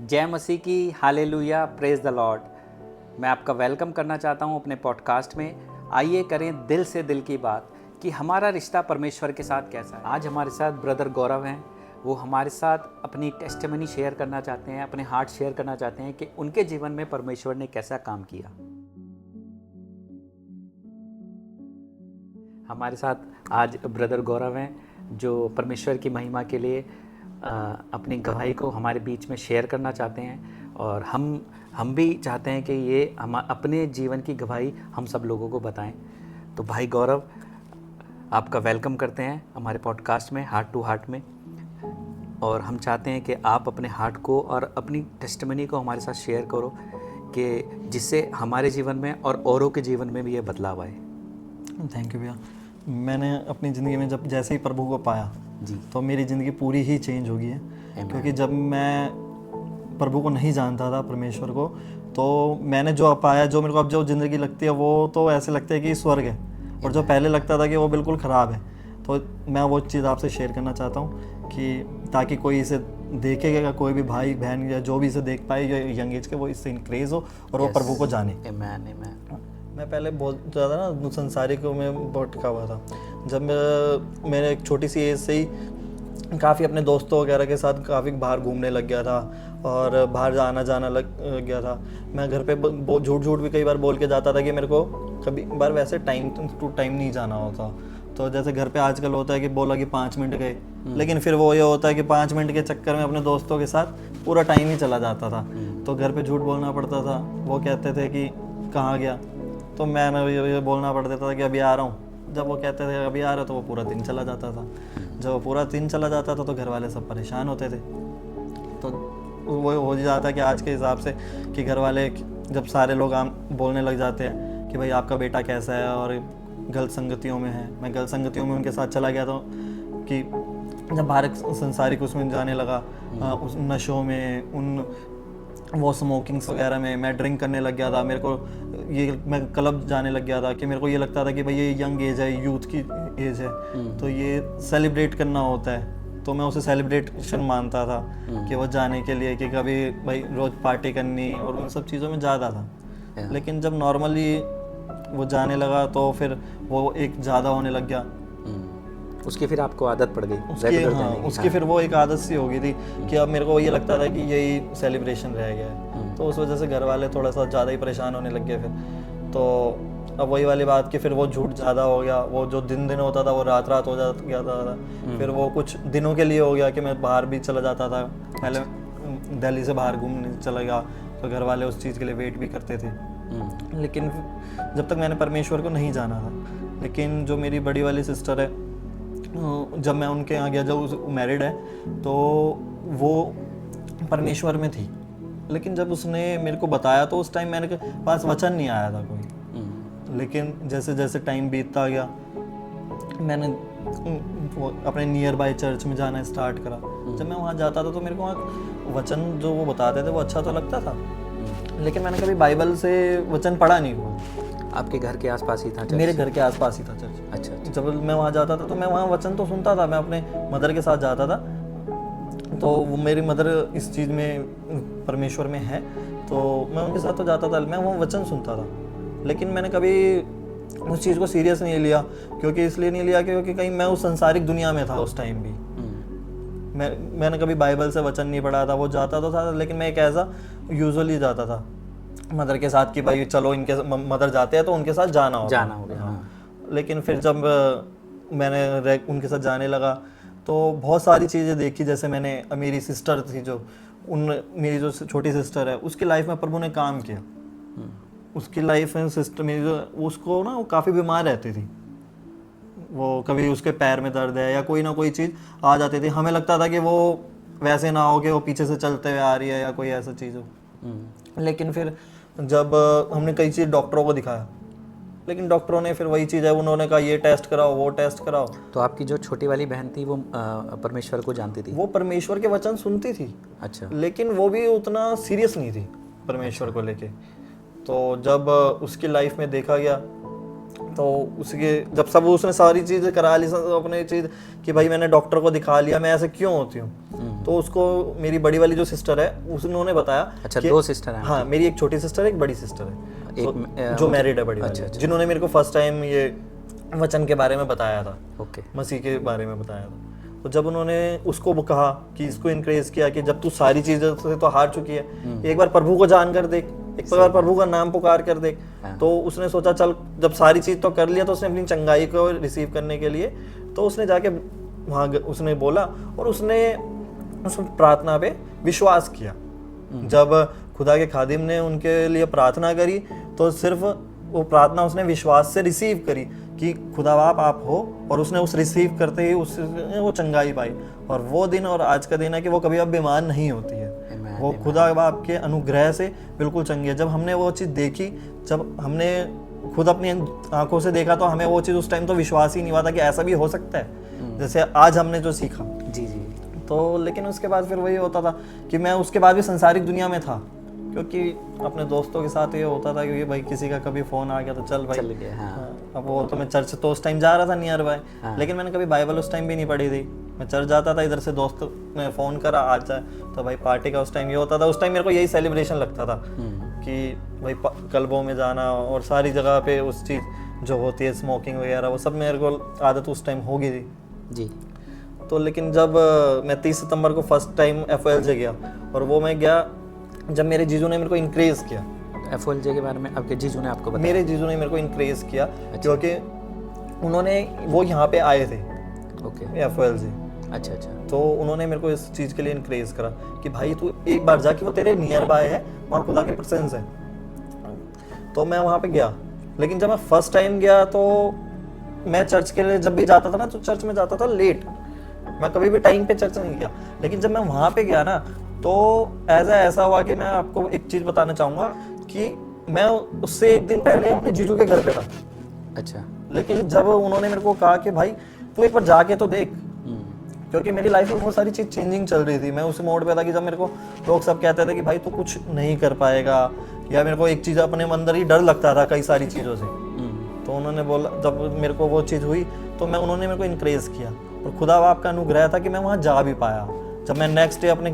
जय मसीह की, hallelujah, praise the Lord. मैं आपका वेलकम करना चाहता हूं अपने पॉडकास्ट में। आइए करें दिल से दिल की बात कि हमारा रिश्ता परमेश्वर के साथ कैसा है। आज हमारे साथ ब्रदर गौरव हैं। वो हमारे साथ अपनी टेस्टिमनी शेयर करना चाहते हैं, अपने हार्ट शेयर करना चाहते हैं कि उनके जीवन में परमेश्वर ने कैसा काम किया। हमारे साथ आज ब्रदर गौरव हैं जो परमेश्वर की महिमा के लिए अपनी गवाही को हमारे बीच में शेयर करना चाहते हैं और हम भी चाहते हैं कि ये हम अपने जीवन की गवाही हम सब लोगों को बताएं। तो भाई गौरव, आपका वेलकम करते हैं हमारे पॉडकास्ट में, हार्ट टू हार्ट में। और हम चाहते हैं कि आप अपने हार्ट को और अपनी टेस्टिमनी को हमारे साथ शेयर करो कि जिससे हमारे जीवन में और औरों के जीवन में भी ये बदलाव आए। थैंक यू भैया। मैंने अपनी ज़िंदगी में जब जैसे ही प्रभु को पाया जी, तो मेरी ज़िंदगी पूरी ही चेंज हो गई है। क्योंकि जब मैं प्रभु को नहीं जानता था, परमेश्वर को, तो मैंने जो पाया, जो मेरे को अब जो ज़िंदगी लगती है वो तो ऐसे लगता है कि स्वर्ग है, और जो पहले लगता था कि वो बिल्कुल ख़राब है। तो मैं वो चीज़ आपसे शेयर करना चाहता हूँ कि ताकि कोई इसे देखेगा, कोई भी भाई बहन या जो भी इसे देख पाए जो यंग एज के, वो इससे इंक्रेज हो और वो प्रभु को जाने। मैं पहले बहुत ज़्यादा ना संसारिक में बहुत टिका हुआ था। जब मैंने एक छोटी सी एज से ही काफ़ी अपने दोस्तों वगैरह के साथ काफ़ी बाहर घूमने लग गया था और बाहर आना जाना लग गया था। मैं घर पे झूठ भी कई बार बोल के जाता था कि मेरे को कभी बार वैसे टाइम टू टाइम नहीं जाना होता। तो जैसे घर पे आजकल होता है कि बोला कि 5 मिनट गए, लेकिन फिर वो ये होता है कि 5 मिनट के चक्कर में अपने दोस्तों के साथ पूरा टाइम ही चला जाता था। तो घर पे झूठ बोलना पड़ता था। वो कहते थे कि कहाँ गया, तो मैं ये बोलना पड़ देता था कि अभी आ रहा हूँ। जब वो कहते थे अभी आ रहा, तो वो पूरा दिन चला जाता था। जब वो पूरा दिन चला जाता था तो घर वाले सब परेशान होते थे। तो वो हो जाता कि आज के हिसाब से कि घर वाले जब सारे लोग आम बोलने लग जाते हैं कि भाई आपका बेटा कैसा है और गलत संगतियों में है। मैं गलत संगतियों में उनके साथ चला गया था कि जब बाहर संसारिक उसमें जाने लगा, उस नशों में, वो स्मोकिंग्स वगैरह में मैं ड्रिंक करने लग गया था। मेरे को मैं क्लब जाने लग गया था कि मेरे को ये लगता था कि भाई ये यंग एज है, यूथ की एज है, तो ये सेलिब्रेट करना होता है। तो मैं उसे सेलिब्रेशन मानता था कि वो जाने के लिए, कि कभी भाई रोज़ पार्टी करनी और उन सब चीज़ों में ज़्यादा था। लेकिन जब नॉर्मली वो जाने लगा तो फिर वो एक ज़्यादा होने लग गया। उसकी फिर आपको आदत पड़ गई उसकी फिर वो एक आदत सी हो गई थी कि अब मेरे को ये लगता था कि यही सेलिब्रेशन रह गया है। तो उस वजह से घर वाले थोड़ा सा ज़्यादा ही परेशान होने लग गए। फिर तो अब वही वाली बात कि फिर वो झूठ ज़्यादा हो गया। वो जो दिन होता था वो रात हो गया था। फिर वो कुछ दिनों के लिए हो गया कि मैं बाहर भी चला जाता था। पहले दिल्ली से बाहर घूमने चला गया तो घर वाले उस चीज़ के लिए वेट भी करते थे। लेकिन जब तक मैंने परमेश्वर को नहीं जाना था। लेकिन जो मेरी बड़ी वाली सिस्टर है, जब मैं उनके यहाँ गया, जब वो मैरिड है, तो वो परमेश्वर में थी। लेकिन जब उसने मेरे को बताया तो उस टाइम मेरे पास वचन नहीं आया था कोई। लेकिन जैसे जैसे टाइम बीतता गया, मैंने अपने नियर बाय चर्च में जाना स्टार्ट करा। जब मैं वहाँ जाता था तो मेरे को वहाँ वचन जो वो बताते थे वो अच्छा तो लगता था, लेकिन मैंने कभी बाइबल से वचन पढ़ा नहीं हुआ। आपके घर के आसपास ही था चर्च? मेरे घर के आसपास ही था चर्च। अच्छा। जब मैं वहाँ जाता था तो मैं वहाँ वचन तो सुनता था। मैं अपने मदर के साथ जाता था, तो वो मेरी मदर इस चीज़ में परमेश्वर में है, तो मैं उनके साथ तो जाता था। मैं वो वचन सुनता था, लेकिन मैंने कभी उस चीज़ को सीरियस नहीं लिया। क्योंकि इसलिए नहीं लिया क्योंकि कहीं मैं उस संसारिक दुनिया में था उस टाइम भी। मैंने कभी बाइबल से वचन नहीं पढ़ा था। वो जाता तो था, लेकिन मैं एक ऐसा यूजुअली जाता था मदर के साथ कि भाई चलो इनके मदर जाते हैं तो उनके साथ जाना हो गया। लेकिन फिर जब मैंने उनके साथ जाने लगा तो बहुत सारी चीज़ें देखी। जैसे मैंने मेरी सिस्टर थी, मेरी जो छोटी सिस्टर है, उसकी लाइफ में प्रभु ने काम किया। उसकी लाइफ में सिस्टर मेरी जो, उसको ना वो काफ़ी बीमार रहती थी। वो कभी उसके पैर में दर्द है या कोई ना कोई चीज़ आ जाती थी। हमें लगता था कि वो वैसे ना हो कि वो पीछे से चलते हुए आ रही है या कोई ऐसा चीज़ हो। लेकिन फिर जब हमने कई चीज़ डॉक्टरों को दिखाया, लेकिन डॉक्टरों ने फिर वही चीज़ है, उन्होंने कहा ये टेस्ट कराओ, वो टेस्ट कराओ। तो आपकी जो छोटी वाली बहन थी वो परमेश्वर को जानती थी? वो परमेश्वर के वचन सुनती थी। अच्छा। लेकिन वो भी उतना सीरियस नहीं थी परमेश्वर को लेके। तो जब उसकी लाइफ में देखा गया तो उसके जब सब उसने सारी चीज़ें करा ली अपने चीज़ कि भाई मैंने डॉक्टर को दिखा लिया, मैं ऐसे क्यों होती हूँ, तो उसको मेरी बड़ी वाली जो सिस्टर है उन्होंने बताया। अच्छा, कि- 2 सिस्टर हैं? हाँ, मेरी एक छोटी सिस्टर है, एक बड़ी सिस्टर है, एक जो मैरिड है बड़ी वाली, जिन्होंने मेरे को फर्स्ट टाइम ये वचन के बारे में बताया था, ओके। मसीह के बारे में बताया था। तो जब उन्होंने उसको कहा कि इसको इनक्रेज किया कि जब तू सारी चीज़ों से तो हार चुकी है, एक बार प्रभु को जान कर देख, एक बार प्रभु का नाम पुकार कर देख। तो उसने सोचा चल, जब सारी चीज़ तो कर लिया, तो उसने अपनी चंगाई को रिसीव करने के लिए तो उसने जाके वहाँ उसने बोला और उसने उस प्रार्थना पे विश्वास किया। जब खुदा के खादिम ने उनके लिए प्रार्थना करी तो सिर्फ वो प्रार्थना उसने विश्वास से रिसीव करी कि खुदा आप हो, और उसने उस रिसीव करते ही उसने वो चंगाई पाई। और वो दिन और आज का दिन है कि वो कभी अब बीमार नहीं होती है। वो खुदा बाप के अनुग्रह से बिल्कुल चंगी है। जब हमने वो चीज़ देखी, जब हमने खुद अपनी आंखों से देखा, तो हमें वो चीज़ उस टाइम तो विश्वास ही नहीं हुआ था कि ऐसा भी हो सकता है, जैसे आज हमने जो सीखा। जी जी। तो लेकिन उसके बाद फिर वही होता था कि मैं उसके बाद भी संसारिक दुनिया में था, क्योंकि अपने दोस्तों के साथ ये होता था कि भाई किसी का कभी फ़ोन आ गया तो चल भाई चल गया। हाँ। अब वो तो मैं चर्च तो उस टाइम जा रहा था नियर बाय, लेकिन मैंने कभी बाइबल उस टाइम भी नहीं पढ़ी थी। मैं चर्च जाता था, इधर से दोस्त ने फ़ोन करा आ जाए, तो भाई पार्टी का उस टाइम ये होता था। उस टाइम मेरे को यही सेलिब्रेशन लगता था कि भाई क्लबों में जाना और सारी जगह पे उस चीज़ जो होती है स्मोकिंग वगैरह, वो सब मेरे को आदत उस टाइम हो गई थी जी। तो लेकिन जब मैं 30 सितंबर को फर्स्ट टाइम FOL से गया, और वो मैं गया जब मेरे जीजू ने मेरे को इनक्रेज किया। FOLJ के बारे में आपके जीजू ने आपको बताया? मेरे जीजू ने मेरे को इनक्रेज किया, क्योंकि उन्होंने वो यहाँ पे आए थे ओके। FOL से। अच्छा अच्छा। तो उन्होंने मेरे को इस चीज़ के लिए इनक्रेज करा कि भाई तू एक बार जाके, वो तेरे नियर बाय है, वहाँ खुदा की प्रेजेंस है। तो मैं वहाँ पे गया, लेकिन जब मैं फर्स्ट टाइम गया तो मैं चर्च के लिए जब भी जाता था ना, तो चर्च में जाता था लेट। मैं कभी भी टाइम पे चर्च नहीं गया। लेकिन जब मैं वहाँ पे गया ना, तो ऐसा हुआ कि मैं आपको एक चीज़ बताना चाहूँगा कि मैं उससे एक दिन पहले अपने जीजू के घर पे था। अच्छा। लेकिन जब उन्होंने मेरे को कहा कि भाई तू एक बार जाके तो देख, क्योंकि मेरी लाइफ में बहुत सारी चीज़ चेंजिंग चल रही थी। मैं उस मोड पे था कि जब मेरे को लोग सब कहते थे कि भाई तू कुछ नहीं कर पाएगा, या मेरे को एक चीज़ अपने अंदर ही डर लगता था कई सारी चीज़ों से। तो उन्होंने बोला, जब मेरे को वो चीज़ हुई तो उन्होंने मेरे को इनक्रेज किया, और खुदा बाप का अनुग्रह था कि मैं वहाँ जा भी पाया। जब मैं नेक्स्ट डे अपने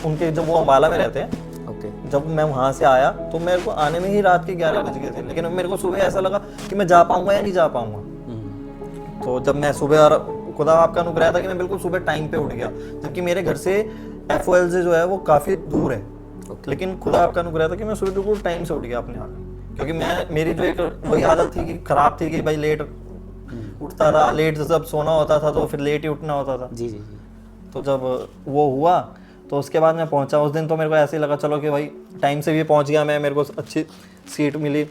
उनके, जब वो अम्बाला में रहते हैं, ओके। जब मैं वहाँ से आया तो मेरे को आने में ही रात के 11 बज गए थे। लेकिन मेरे को सुबह ऐसा लगा कि मैं जा पाऊँगा या नहीं जा पाऊँगा। तो जब मैं सुबह, खुदा आपका अनुग्रह था कि मैं बिल्कुल सुबह टाइम पे उठ गया, जबकि मेरे घर से FOL से जो है वो काफ़ी दूर है। लेकिन खुदा आपका अनुग्रह था कि मैं सुबह बिल्कुल टाइम से उठ गया अपने आप, क्योंकि मेरी जो एक वही आदत थी कि खराब थी कि भाई लेट उठता था, लेट जब सोना होता था तो फिर लेट ही उठना होता था। जी जी जी। तो जब वो हुआ तो उसके बाद मैं पहुंचा उस दिन, तो मेरे को ऐसे ही लगा चलो कि भाई टाइम से भी पहुंच गया मैं, मेरे को अच्छी सीट मिली,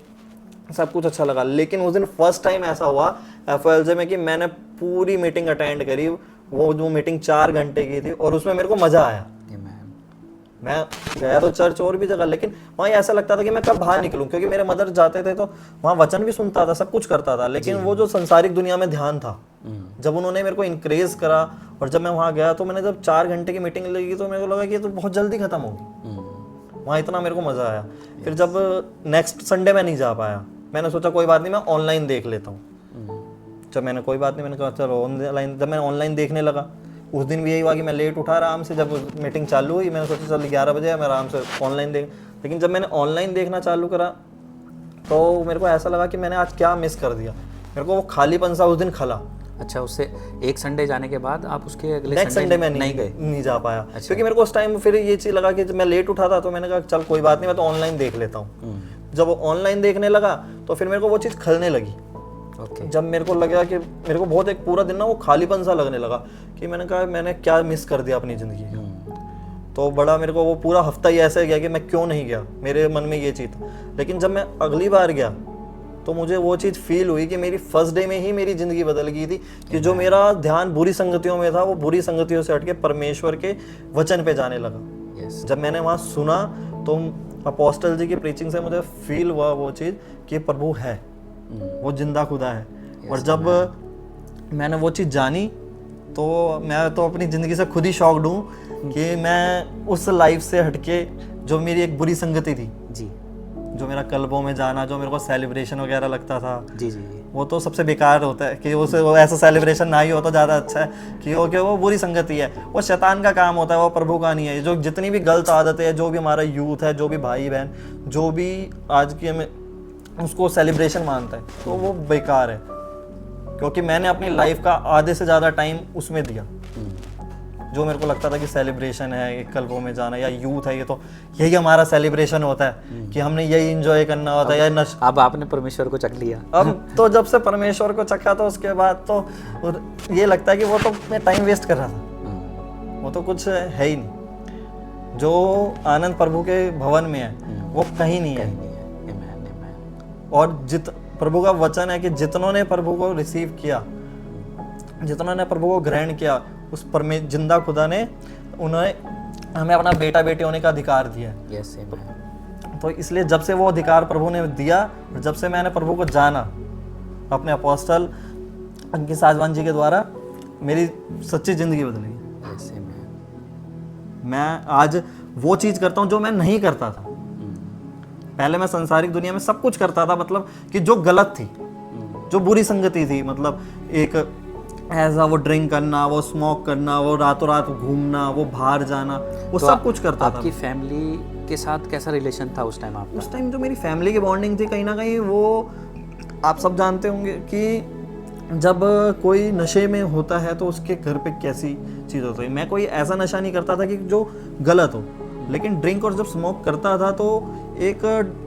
सब कुछ अच्छा लगा। लेकिन उस दिन फर्स्ट टाइम ऐसा हुआ FOL में कि मैंने पूरी मीटिंग अटेंड करी। वो जो मीटिंग 4 घंटे की थी, और उसमें मेरे को मज़ा आया। मैं गया तो चर्च और भी जगह, लेकिन वहाँ ऐसा लगता था कि मैं कब बाहर निकलूं, क्योंकि मेरे मदर जाते थे तो वहाँ वचन भी सुनता था, सब कुछ करता था, लेकिन वो जो संसारिक दुनिया में ध्यान था। जब उन्होंने मेरे को इनक्रेज करा, और जब मैं वहाँ गया तो मैंने जब 4 घंटे की मीटिंग लगी तो मेरे को लगा कि ये तो बहुत जल्दी खत्म होगी। वहाँ इतना मेरे को मज़ा आया। फिर जब नेक्स्ट संडे मैं नहीं जा पाया, मैंने सोचा कोई बात नहीं, मैं ऑनलाइन देख लेता हूँ। जब मैंने कोई बात नहीं, मैंने कहा चलो ऑनलाइन, जब मैं ऑनलाइन देखने लगा, उस दिन भी यही हुआ कि मैं लेट उठा आराम से। जब मीटिंग चालू हुई मैंने सोचा चल 11 बजे मैं आराम से ऑनलाइन देख, लेकिन जब मैंने ऑनलाइन देखना चालू करा तो मेरे को ऐसा लगा कि मैंने आज क्या मिस कर दिया। मेरे को वो खालीपन सा उस दिन खला। अच्छा, उससे एक संडे जाने के बाद आप उसके अगले नेक्स्ट संडे में नहीं जा पाया। क्योंकि मेरे को उस टाइम फिर ये चीज़ लगा कि जब मैं लेट उठा था तो मैंने कहा चल कोई बात नहीं, मैं तो ऑनलाइन देख लेता हूँ। जब ऑनलाइन देखने लगा तो फिर मेरे को वो चीज़ खलने लगी। जब मेरे को लगा कि मेरे को बहुत एक पूरा दिन ना वो खालीपन सा लगने लगा कि मैंने कहा मैंने क्या मिस कर दिया अपनी ज़िंदगी का। तो बड़ा मेरे को वो पूरा हफ्ता ही ऐसे गया कि मैं क्यों नहीं गया, मेरे मन में ये चीज़ था। लेकिन जब मैं अगली बार गया तो मुझे वो चीज़ फील हुई कि मेरी फर्स्ट डे में ही मेरी ज़िंदगी बदल गई थी, कि जो मेरा ध्यान बुरी संगतियों में था वो बुरी संगतियों से हट के परमेश्वर के वचन पे जाने लगा। जब मैंने वहाँ सुना तो अपोस्टल जी की प्रीचिंग से मुझे फील हुआ वो चीज़ कि प्रभु है, वो जिंदा खुदा है। और जब मैंने वो चीज़ जानी तो मैं तो अपनी ज़िंदगी से खुद ही शॉक्ड हूँ कि मैं उस लाइफ से हटके, जो मेरी एक बुरी संगति थी जी, जो मेरा क्लबों में जाना, जो मेरे को सेलिब्रेशन वगैरह लगता था जी जी, वो तो सबसे बेकार होता है कि उसे वो ऐसा सेलिब्रेशन ना ही हो तो ज़्यादा अच्छा है कि वो बुरी संगति है, वो शैतान का काम होता है, वो प्रभु का नहीं है। जो जितनी भी गलत आदतें है, जो भी हमारा यूथ है, जो भी भाई बहन, जो भी आज की हमें उसको सेलिब्रेशन मानता है, तो वो बेकार है, क्योंकि मैंने अपनी लाइफ का आधे से ज़्यादा टाइम उसमें दिया। जो मेरे को लगता था कि सेलिब्रेशन है, क्लबों में जाना या यूथ है, ये तो यही हमारा सेलिब्रेशन होता है कि हमने यही एंजॉय करना होता है। या अब आपने परमेश्वर को चख लिया। अब तो जब से परमेश्वर को चखा तो उसके बाद तो ये लगता है कि वो तो मैं टाइम वेस्ट कर रहा था, वो तो कुछ है ही नहीं। जो आनंद प्रभु के भवन में है वो कहीं नहीं है। और प्रभु का वचन है कि जितनों ने प्रभु को रिसीव किया, जितनों ने प्रभु को ग्रहण किया, उस जिंदा खुदा ने उन्हें हमें अपना बेटा बेटी होने का अधिकार दिया है। yes, तो इसलिए जब से वो अधिकार प्रभु ने दिया, जब से मैंने प्रभु को जाना अपने अपोस्टल अंकित साजवान जी के द्वारा, मेरी सच्ची जिंदगी बदली। yes, मैं आज वो चीज़ करता हूँ जो मैं नहीं करता था। पहले मैं संसारिक दुनिया में सब कुछ करता था, मतलब कि जो गलत थी, जो बुरी संगति थी, मतलब एक ऐसा वो ड्रिंक करना, वो स्मोक करना, वो रातों रात घूमना, वो बाहर जाना, वो तो सब कुछ करता था। आपकी फैमिली के साथ कैसा रिलेशन था उस टाइम आपका? उस टाइम जो मेरी फैमिली की बॉन्डिंग थी, कहीं ना कहीं वो आप सब जानते होंगे कि जब कोई नशे में होता है तो उसके घर पे कैसी चीज़ होती है। मैं कोई ऐसा नशा नहीं करता था कि जो गलत हो, लेकिन ड्रिंक और जब स्मोक करता था तो एक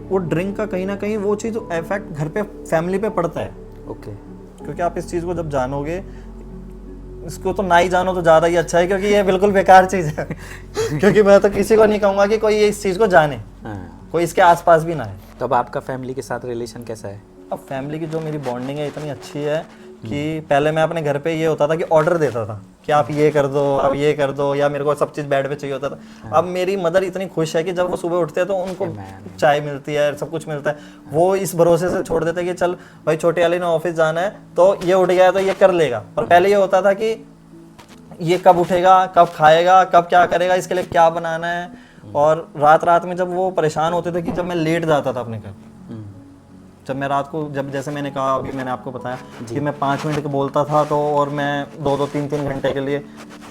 वो ड्रिंक का कहीं ना कहीं वो चीज़ इफेक्ट घर पे, फैमिली पे पड़ता है। ओके। क्योंकि आप इस चीज़ को जब जानोगे, इसको तो ना ही जानो तो ज़्यादा ही अच्छा है, क्योंकि ये बिल्कुल बेकार चीज़ है। क्योंकि मैं तो किसी को नहीं कहूँगा कि कोई इस चीज़ को जाने, कोई इसके आसपास भी ना है। तो अब आपका फैमिली के साथ रिलेशन कैसा है? अब फैमिली की जो मेरी बॉन्डिंग है इतनी अच्छी है कि पहले मैं अपने घर पे ये होता था कि ऑर्डर देता था कि आप ये कर दो, आप ये कर दो, या मेरे को सब चीज़ बेड पे चाहिए होता था। अब मेरी मदर इतनी खुश है कि जब वो सुबह उठते हैं तो उनको चाय मिलती है, सब कुछ मिलता है। वो इस भरोसे से छोड़ देते हैं कि चल भाई छोटे वाले ने ऑफिस जाना है तो ये उठ गया है तो ये कर लेगा। पर पहले ये होता था कि ये कब उठेगा, कब खाएगा, कब क्या करेगा, इसके लिए क्या बनाना है। और रात रात में जब वो परेशान होते थे कि जब मैं लेट जाता था अपने घर, जब मैं रात को, जब जैसे मैंने कहा अभी, मैंने आपको बताया कि मैं 5 मिनट के बोलता था तो और मैं 2-2 3-3 घंटे के लिए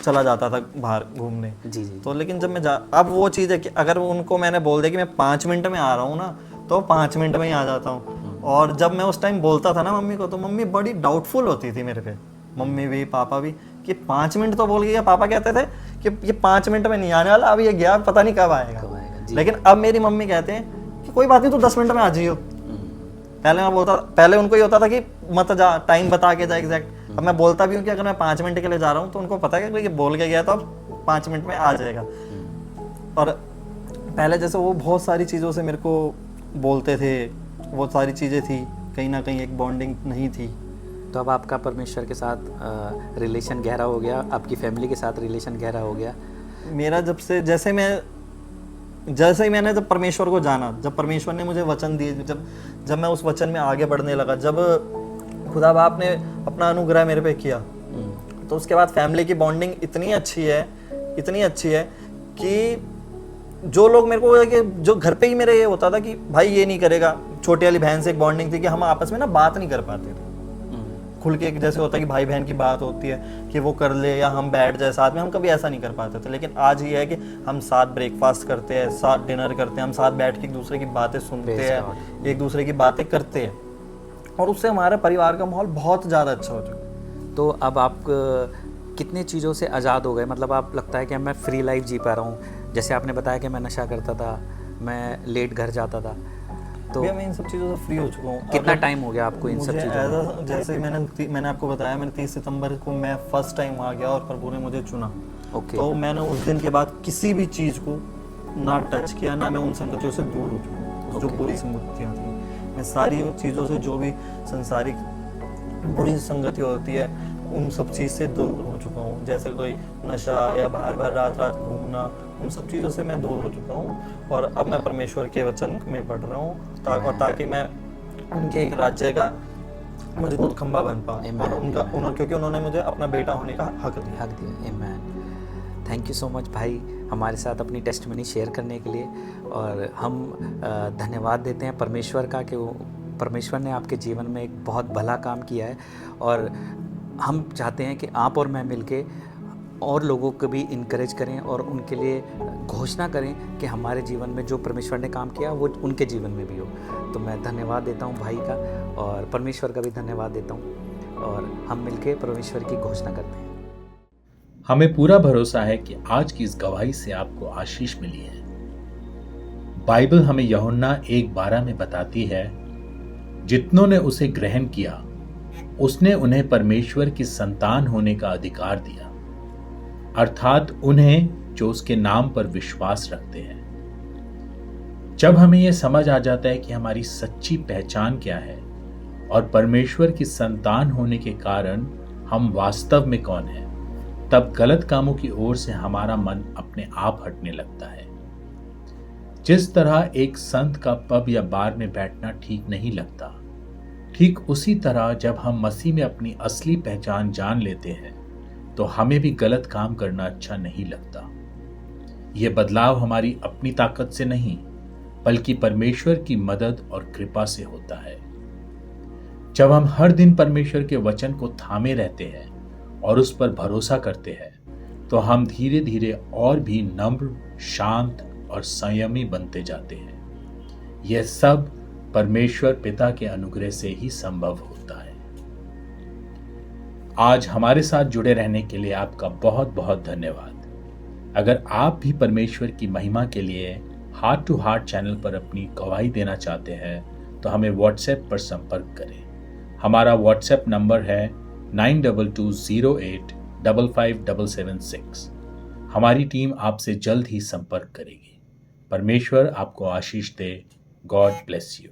चला जाता था बाहर घूमने। जी जी। तो लेकिन जब मैं अब वो चीज़ है कि अगर उनको मैंने बोल दिया कि मैं 5 मिनट में आ रहा हूँ ना, तो 5 मिनट में ही आ जाता हूँ। और जब मैं उस टाइम बोलता था ना मम्मी को, तो मम्मी बड़ी डाउटफुल होती थी मेरे पे, मम्मी भी पापा भी, कि 5 मिनट तो बोल गया। पापा कहते थे कि ये 5 मिनट में नहीं आने वाला, अब ये गया, पता नहीं कब आएगा। लेकिन अब मेरी मम्मी कहते हैं कि कोई बात नहीं, तो 10 मिनट में आ जाइयो। पहले मैं बोलता, पहले उनको ये होता था कि मत जा, टाइम बता के जा एग्जैक्ट। अब मैं बोलता भी हूँ कि अगर मैं 5 मिनट के लिए जा रहा हूँ तो उनको पता है कि ये बोल के गया तो अब 5 मिनट में आ जाएगा। और पहले जैसे वो बहुत सारी चीज़ों से मेरे को बोलते थे, वो सारी चीज़ें थी, कहीं ना कहीं एक बॉन्डिंग नहीं थी। तो अब आपका परमेश्वर के साथ रिलेशन गहरा हो गया, आपकी फैमिली के साथ रिलेशन गहरा हो गया। मेरा जैसे ही मैंने जब परमेश्वर को जाना, जब परमेश्वर ने मुझे वचन दिए, जब मैं उस वचन में आगे बढ़ने लगा, जब खुदा बाप ने अपना अनुग्रह मेरे पे किया, तो उसके बाद फैमिली की बॉन्डिंग इतनी अच्छी है कि जो लोग मेरे को, कि जो घर पे ही मेरे ये होता था कि भाई ये नहीं करेगा। छोटी वाली बहन से एक बॉन्डिंग थी कि हम आपस में ना बात नहीं कर पाते थे खुल के, जैसे होता है कि भाई बहन की बात होती है कि वो कर ले या हम बैठ जाए साथ में, हम कभी ऐसा नहीं कर पाते थे। लेकिन आज ये है कि हम साथ ब्रेकफास्ट करते हैं, साथ डिनर करते हैं, हम साथ बैठ के एक दूसरे की बातें सुनते हैं, एक दूसरे की बातें करते हैं, और उससे हमारे परिवार का माहौल बहुत ज़्यादा अच्छा हो चुका है। तो अब आप कितनी चीज़ों से आज़ाद हो गए? मतलब आप लगता है कि मैं फ्री लाइफ जी पा रहा हूँ। जैसे आपने बताया कि मैं नशा करता था, मैं लेट घर जाता था, तो मैं इन सब चीज़ों से फ्री हो चुका हूँ। कितना टाइम हो गया आपको इन सब चीज़ों? जैसे मैंने आपको बताया, मैंने 30 सितंबर को मैं फर्स्ट टाइम आ गया और प्रभु ने मुझे चुना। ओके। तो मैंने उस दिन के बाद किसी भी चीज़ को ना टच किया, ना मैं उन संगतियों से दूर हो चुका हूँ जो बुरी संगतियाँ थी। मैं सारी चीज़ों से, जो भी संसारिक बुरी संगति होती है, उन सब चीज़ से दूर हो चुका हूँ। जैसे कोई नशा या बार रात घूमना, उन सब चीज़ों से मैं दूर हो चुका हूँ। और अब मैं परमेश्वर के वचन में पढ़ रहा हूँ ताकि मैं उनके एक राज्य का मजबूत खंभा बन पाऊँ, क्योंकि उन्होंने मुझे अपना बेटा होने का हक दिया। आमीन। थैंक यू सो मच भाई, हमारे साथ अपनी टेस्टमनी शेयर करने के लिए। और हम धन्यवाद देते हैं परमेश्वर का कि वो परमेश्वर ने आपके जीवन में एक बहुत भला काम किया है और हम चाहते हैं कि आप और मैं मिलके और लोगों को भी इनकरेज करें और उनके लिए घोषणा करें कि हमारे जीवन में जो परमेश्वर ने काम किया वो उनके जीवन में भी हो। तो मैं धन्यवाद देता हूँ भाई का और परमेश्वर का भी धन्यवाद देता हूँ और हम मिलके परमेश्वर की घोषणा करते हैं। हमें पूरा भरोसा है कि आज की इस गवाही से आपको आशीष मिली है। बाइबल हमें यूहन्ना 1:12 में बताती है, जितनों ने उसे ग्रहण किया उसने उन्हें परमेश्वर की संतान होने का अधिकार दिया, अर्थात उन्हें जो उसके नाम पर विश्वास रखते हैं। जब हमें यह समझ आ जाता है कि हमारी सच्ची पहचान क्या है और परमेश्वर की संतान होने के कारण हम वास्तव में कौन हैं, तब गलत कामों की ओर से हमारा मन अपने आप हटने लगता है। जिस तरह एक संत का पब या बार में बैठना ठीक नहीं लगता, ठीक उसी तरह जब हम मसीह में अपनी असली पहचान जान लेते हैं तो हमें भी गलत काम करना अच्छा नहीं लगता। यह बदलाव हमारी अपनी ताकत से नहीं बल्कि परमेश्वर की मदद और कृपा से होता है। जब हम हर दिन परमेश्वर के वचन को थामे रहते हैं और उस पर भरोसा करते हैं तो हम धीरे धीरे और भी नम्र, शांत और संयमी बनते जाते हैं। यह सब परमेश्वर पिता के अनुग्रह से ही संभव होता है। आज हमारे साथ जुड़े रहने के लिए आपका बहुत बहुत धन्यवाद। अगर आप भी परमेश्वर की महिमा के लिए हार्ट टू हार्ट चैनल पर अपनी गवाही देना चाहते हैं तो हमें व्हाट्सएप पर संपर्क करें। हमारा व्हाट्सएप नंबर है 9228555776। हमारी टीम आपसे जल्द ही संपर्क करेगी। परमेश्वर आपको आशीष दे। God bless you.